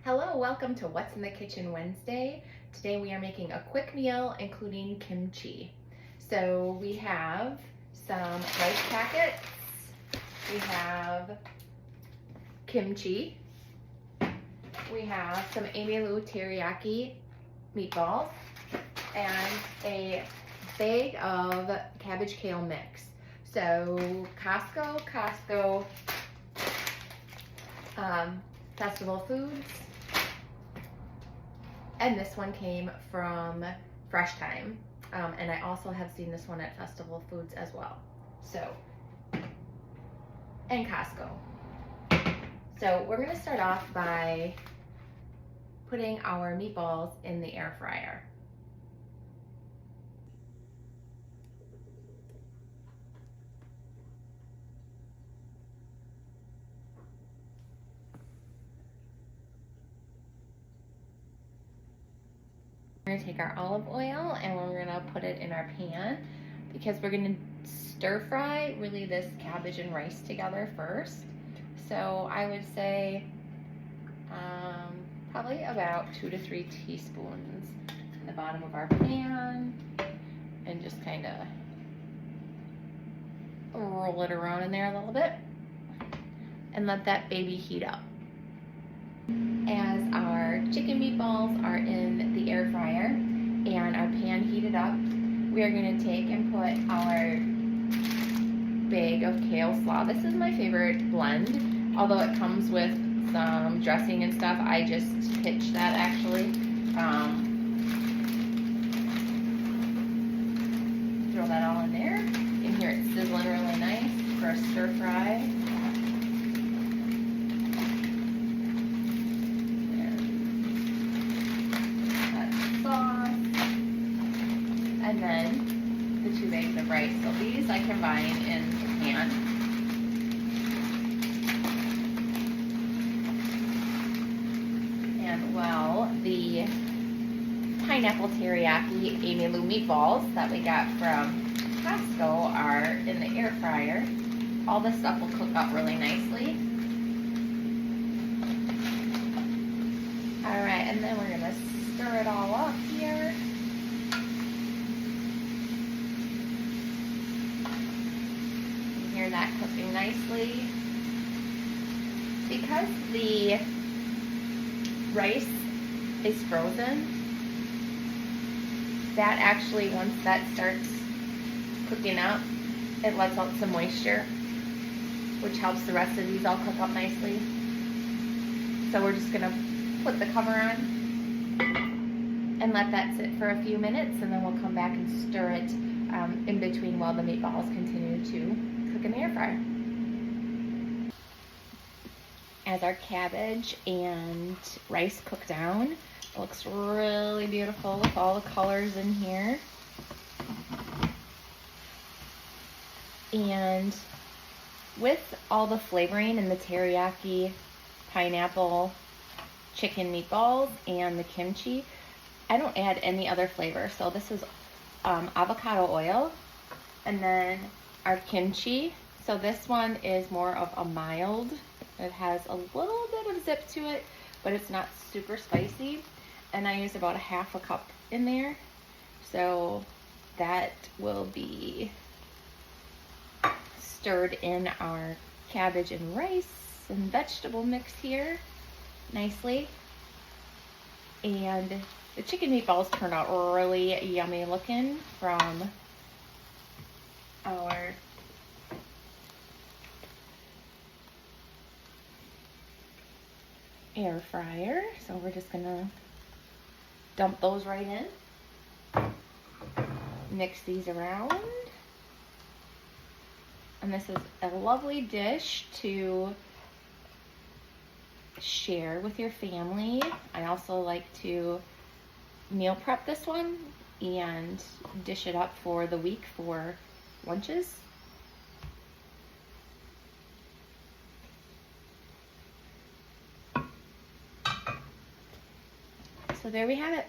Hello, welcome to What's in the Kitchen Wednesday. Today we are making a quick meal including kimchi. So we have some rice packets, we have kimchi, we have some Amylu teriyaki meatballs, and a bag of cabbage kale mix. So Costco, Festival Foods, and this one came from Thyme. And I also have seen this one at Festival Foods as well. So, and Costco. So we're gonna start off by putting our meatballs in the air fryer. We're gonna take our olive oil and we're gonna put it in our pan because we're gonna stir fry really this cabbage and rice together first. So I would say probably about 2 to 3 teaspoons in the bottom of our pan, and just kind of roll it around in there a little bit and let that baby heat up. As our chicken meatballs are in the air fryer and our pan heated up, we are going to take and put our bag of kale slaw. This is my favorite blend, although it comes with some dressing and stuff. I just pitch that actually. Throw that all in there. You can hear it sizzling really nice for a stir fry. And then the 2 bags of rice. So these I combine in the pan. And while the pineapple teriyaki Amylu meatballs that we got from Costco are in the air fryer, all this stuff will cook up really nicely. All right, and then we're gonna stir it all up here. That cooking nicely. Because the rice is frozen, that actually, once that starts cooking up, it lets out some moisture, which helps the rest of these all cook up nicely. So we're just gonna put the cover on and let that sit for a few minutes, and then we'll come back and stir it in between while the meatballs continue to cook in the air fryer. As our cabbage and rice cook down, it looks really beautiful with all the colors in here. And with all the flavoring in the teriyaki, pineapple, chicken meatballs, and the kimchi, I don't add any other flavor. So this is avocado oil, and then our kimchi. So this one is more of a mild. It has a little bit of zip to it, but it's not super spicy. And I use about 1/2 cup in there. So that will be stirred in our cabbage and rice and vegetable mix here nicely. And the chicken meatballs turned out really yummy looking from our air fryer. So we're just gonna dump those right in, mix these around, and this is a lovely dish to share with your family. I also like to meal prep this one and dish it up for the week for lunches. So there we have it.